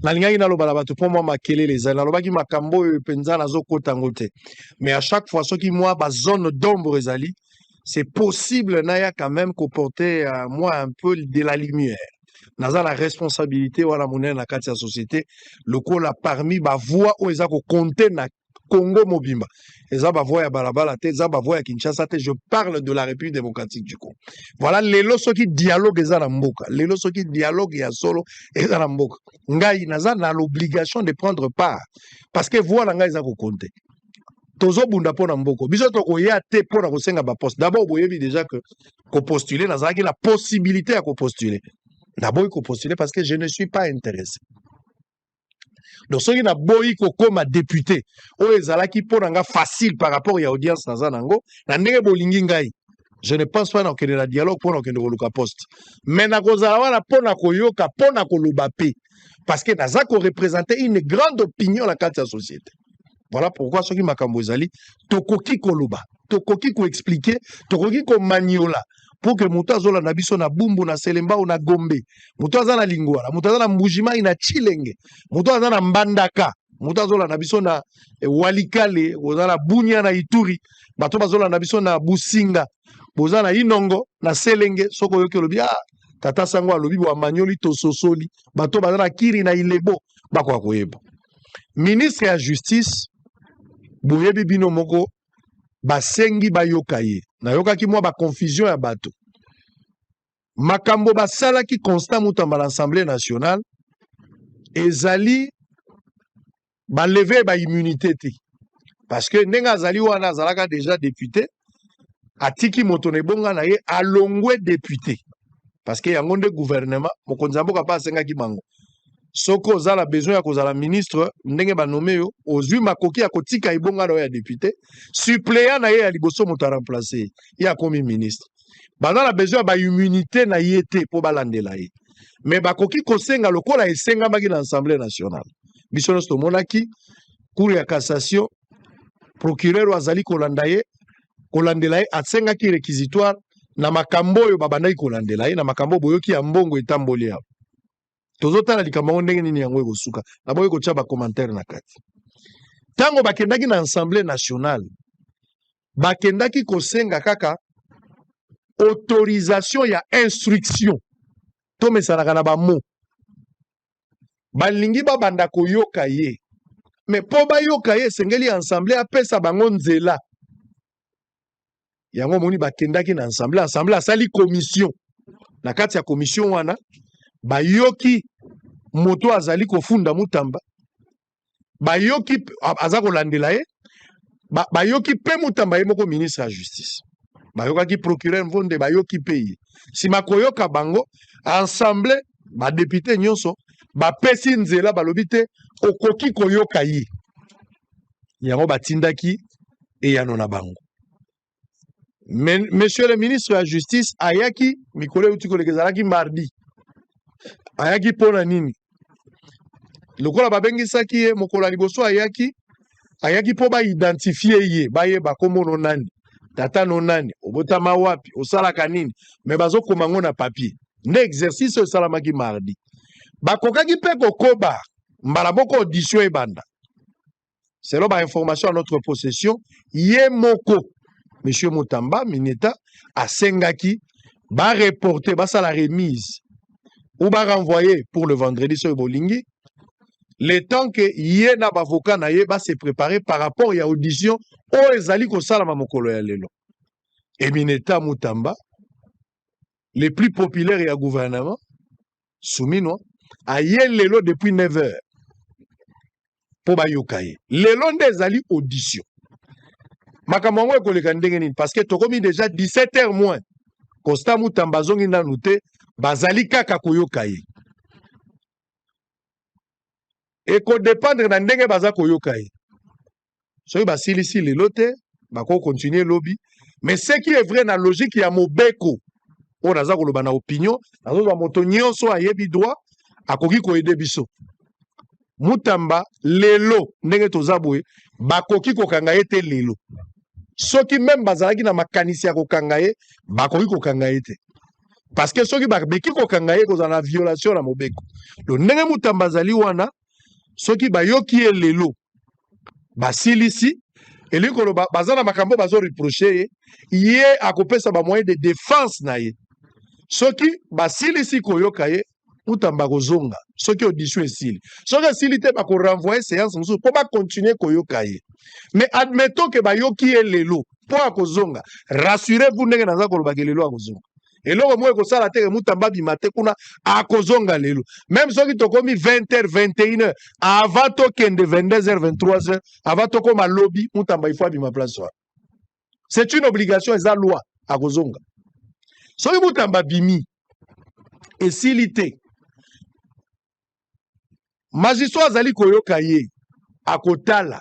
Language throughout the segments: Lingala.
Nalingai na loba bato pour moi makele les na loba ki makambo penza na zo kotango te. Mais à chaque fois ce qui moi ba zone d'ombre ezali, c'est possible naya quand même comporter moi un peu de la lumière. Naza la responsabilité wala monene na kati ya société lokola parmi ba voix o eza ko compter na Congo mobimba. Eza ba voix ya balabala te, eza ba voix ya Kinshasa te, je parle de la République démocratique du Congo. Voilà lelo soki dialogue eza na mboka, lelo soki dialogue ya solo eza na mboka. Ngai naza na l'obligation de prendre part parce que voix na ngai eza ko compter. Tozo bunda pona mboko. Biso to ko ya te pona ko senga ba poste. D'abord boyebi déjà que ko postuler naza ki la possibilité à ko postuler. D'abord ko postuler parce que je ne suis pas intéressé. Donc, ceux qui n'ont pas comme député, ou ezalaki ponanga facile par rapport à l'audience nazanango, na ndenge bolingi ngai. Je ne pense pas que la dialogue pour que nous poste. Mais na kozala na pona koyoka pona koloba pe parce que naza ko représenter une grande opinion la carte de la société. Voilà pourquoi ceux qui makambo ezali tokoki koloba, tokoki ko expliquer, tokoki ko maniola. Pour que Moutazola na biso na bumbu na selemba ou na gombe. Moutaza na lingwala, Moutaza na mbujima ina chilenge. Moutaza na mbandaka. Moutazola na biso na walikale, oza na bunya na ituri. Bato bazola na biso na businga. Boza na inongo, na selenge. Soko yoke lobi, tata sango alobi wa manyoli to sosoli. Bato baza na kiri na ilebo. Bakwa koyebo. Ministre ya justice, boyebi bino moko, basengi bayokaye. Na yoka ki mwa ba confusion ya bato. Makambo basala ki Constant Mutamba l'Assemblée nationale ezali ba lever ba immunité te. Parce que ndenga azali wana azalaka déjà député atiki motone bonga na ye alongwe député. Parce que yango nde gouvernement mokonzi mboka pa senga ki bango. Soko zala besoin ya kozala ministre ndenge ba nommé yo ozwi makoki ya kotika ibonga na ya député suppléant na ye ya liboso moto remplacer ya komi ministre bana la besoin ba immunité na yete po balandela ye mais bakoki kosenga lokola esenga maki na Assemblée nationale biso sto monaki cour ya cassation procureur azali kolanda ye kolandela ye atsenga ki réquisitoire na makambo yo babandaki kolandela ye na makambo boyoki ya mbongo etamboli ya tozotala likambo ndenge nini yango ekosuka na boye ko tshaba commentaire na kati tango bakendaki na Assemblée nationale bakendaki kosenga kaka autorisation ya instruction to mesanaka na ba mot balingi babanda koyoka ye mais po bayoka ye sengeli Assemblée apesa bango nzela yango moni bakendaki na Assemblée asali commission na kati ya commission wana bayoki moto azali kofunda Mutamba bayoki aza kolandela ye bayoki pe Mutamba ye moko ministre ya justice bayokaki procureur Mvonde bayoki pe ye sima koyoka bango Assemblée ba député nyonso bapesi nzela balobi te okoki koyoka ye yango batindaki eyano na bango. Monsieur le ministre de la justice ayaki mikolo utiko lekezalaki mardi ayaki pona nini lokola babengisaki ye mokolo liboso ayaki po ba identifier ye baye bakombo no nani tata no nani obotama wapi osalaka nini mais bazokoma ngo na papier nde exercice osalamaki mardi bakokaki pe kokoba mbala moko audition ebanda selon ba information à notre possession ye moko monsieur Mutamba Mineta asengaki ba reporter ba sala remise ou ba renvoyer pour le vendredi sur Bolingi le temps que yé na bavoka na ye ba se préparer par rapport à audition o ezali ko sala mokolo ya lelo et Mineta Mutamba les plus populaires et à gouvernement soumino a yé lelo depuis 9h pour ba yokaye lelo nde ezali audition makambo ngo koleka ndenge nini parce que tokomi déjà 17h moins Constant Mutamba zongi nanu te bazali kaka koyoka ye et ko dépendre na ndenge baza koyoka ye soki basilisi lelo te bako continuer lobby mais ce qui est vrai na logique ya mobeko o naza koloba na opinion nazo moto nyonso ayebi droit akoki ko aider biso Mutamba lelo ndenge tozaboye bakoki kokanga ye te lelo soki même bazalaki na makanisi ya kokanga ye bakoki kokanga ye te parce que soki baki kokanga ye kozala violation na mobeko lo ndenge Mutamba azali wana soki bayoki ye lelo basilisi elingi koloba baza na makambo bazo reproche ye akopesa ba moyen de défense na ye soki basilisi koyoka ye Mutamba kozonga soki audition esili soki esili te bako renvoyer séance mosusu po ba continuer koyoka ye mais admettons que bayoki ye lelo po akozonga rassurez-vous ndenge naza koloba ke lelo akozonga eloko moko ekosala te ke Mutamba bima te kuna akozonga lelo même soki tokomi 20h 21h avant tokende 22h 23h avant tokoma lobby Mutamba il faut abima place wana c'est une obligation eza loi akozonga soki Mutamba bimi esili te magistrat azali koyoka ye akotala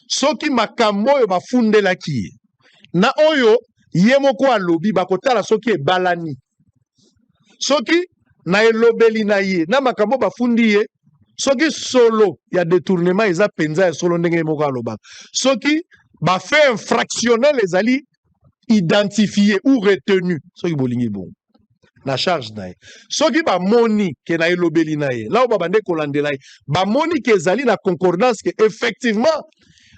soki makambo oyo bafundelaki ye na oyo ye moko alobi bakotala soki ebalani soki na elobeli na ye na makambo bafundi ye soki solo ya détournement eza penza ya solo ndenge ye moko alobaka soki bafait infractionnel ezali identifié ou retenu soki bolingi bongo na charge na ye soki bamoni ke na elobeli na ye lao babande kolandela ye bamoni ke ezali na concordance ke effectivement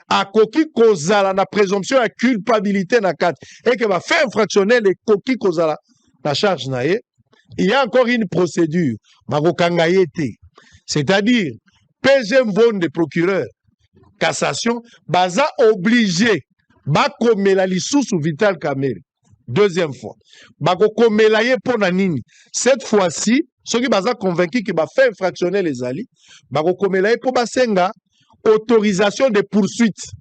akoki kozala na présomption ya culpabilité na kati et que bafait infractionnel ekoki kozala na charge na ye il y a encore une procédure bakokanga ye te c'est-à-dire PG Mvonde procureur cassation baza obligé bakomela lisusu Vital Kamerhe deuxième fois bakokomela ye pona nini cette fois-ci soki baza convaincu que bafait infractionnel ezali bakokomela ye po basenga autorisation de poursuite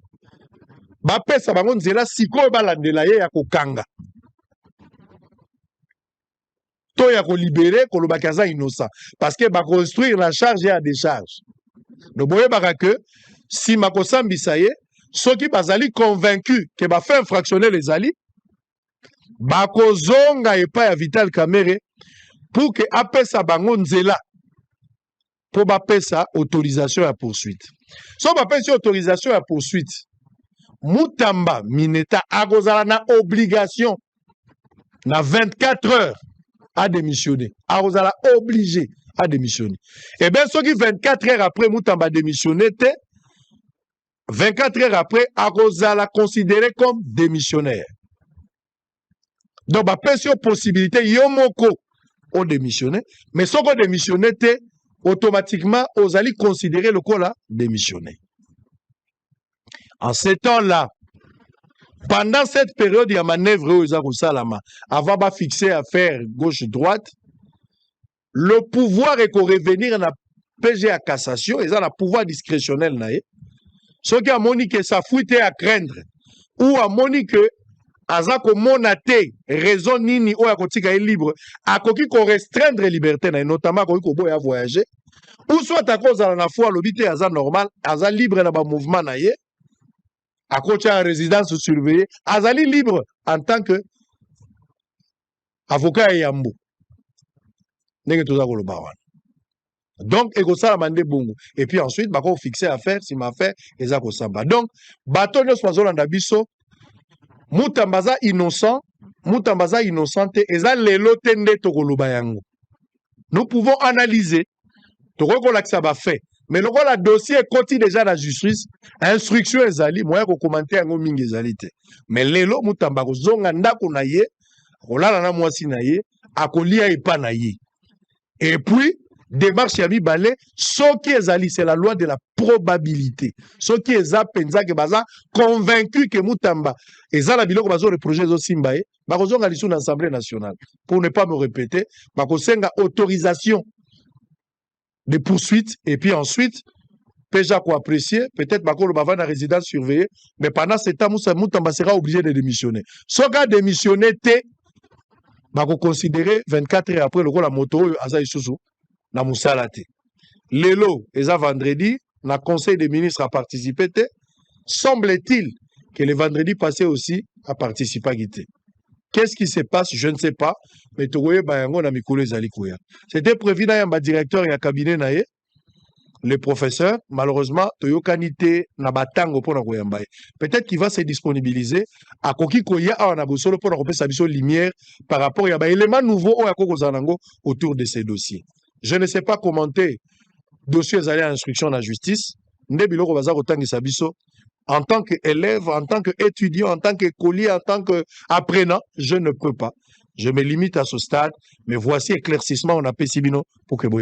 bapesa bango nzela sikoyo balandela ye ya kokanga to ya kolibere kolobaki aza innocent parce que bakonstruire na charge ya décharge donc boyebaka que si makosambisa ye soki bazali convaincu que bafait infractionnel ezali bakozonga epai ya Vital Kamerhe pour que apesa bango nzela po bapesa autorisation ya poursuite so bapesi autorisation ya poursuite Mutamba Mineta akozala na obligation na 24 heures à démissionner akozala obligé à démissionner et bien soki 24 heures après Mutamba démissionner te 24 heures après akozala considéré comme démissionnaire donc bapesi possibilité yo moko o démissionner mais soko démissionner te automatiquement ozali considéré le kola démissionner. En ce temps-là, pendant cette période, il y a manœuvre avant de fixer affaire gauche-droite, le pouvoir est qu'on revenir à la PG à cassation, ils ont le pouvoir discrétionnel. Ce qui a moni que ça fuite à craindre, ou à moni que azako monate raison nini ou akotika est libre, à koki ko restreindre liberté, notamment koki ko boya voyager, ou soit à cause de la foi, l'obité aza normal, aza libre dans le mouvement naie, à cause de la résidence surveillée, azali libre en tant que avocat et yambo. Donc, il faut mande bongo. Et puis ensuite, il faut fixer affaire, si ma affaire, et ça samba. Donc, bateau de soiseau dans biso, Mutambaza innocent, Mutambaza innocente, et ça les lotende tokoloba yango. Nous pouvons analyser, tokoko l'aksaba fait. Mais le la dossier continue déjà la justice, instruction ezali, moi ko commenter yango mingi ezali te. Mais lelo Mutamba ko zonga ndako na ye, kolala na mwasi na ye, akolia epa na ye. Et puis démarche ya mibale, soki ezali c'est la loi de la probabilité. Soki eza penza ke baza convaincu que Mutamba ezala biloko bazo reprocher zo simba e, ba kozonga lisu na Assemblée nationale. Pour ne pas me répéter, ba kosenga autorisation de poursuite et puis ensuite Péja ko apprécier peut-être bakolo bava na résidence surveillée mais pendant ce temps Mutamba sera obligé de démissionner. Soka démissionner te bako considérer 24 heures après le la moto aza isusu na musala te. Lelo eza vendredi na conseil des ministres a participé te, semble-t-il que le vendredi passé aussi a participé à guité. Qu'est-ce qui se passe? Je ne sais pas. Mais Togoye Bayango na mikolo ezali koya. C'était prévu na yamba directeur et cabinet nae. le professeur, malheureusement, toyokanite na batango pona koyamba. Peut-être qu'il va se disponibiliser à koki koya a na bosolo pona kopesa biso lumière par rapport à ba élément nouveau o yakoko zanango autour de ces dossiers. Je ne sais pas commenter dossier allés à instruction de la justice. Nde biloko baza kotangisa biso en tant qu'élève, en tant qu'étudiant, en tant qu'écolier, en tant qu'apprenant, je ne peux pas. Je me limite à ce stade, mais voici éclaircissement on a Pessibino pour que vous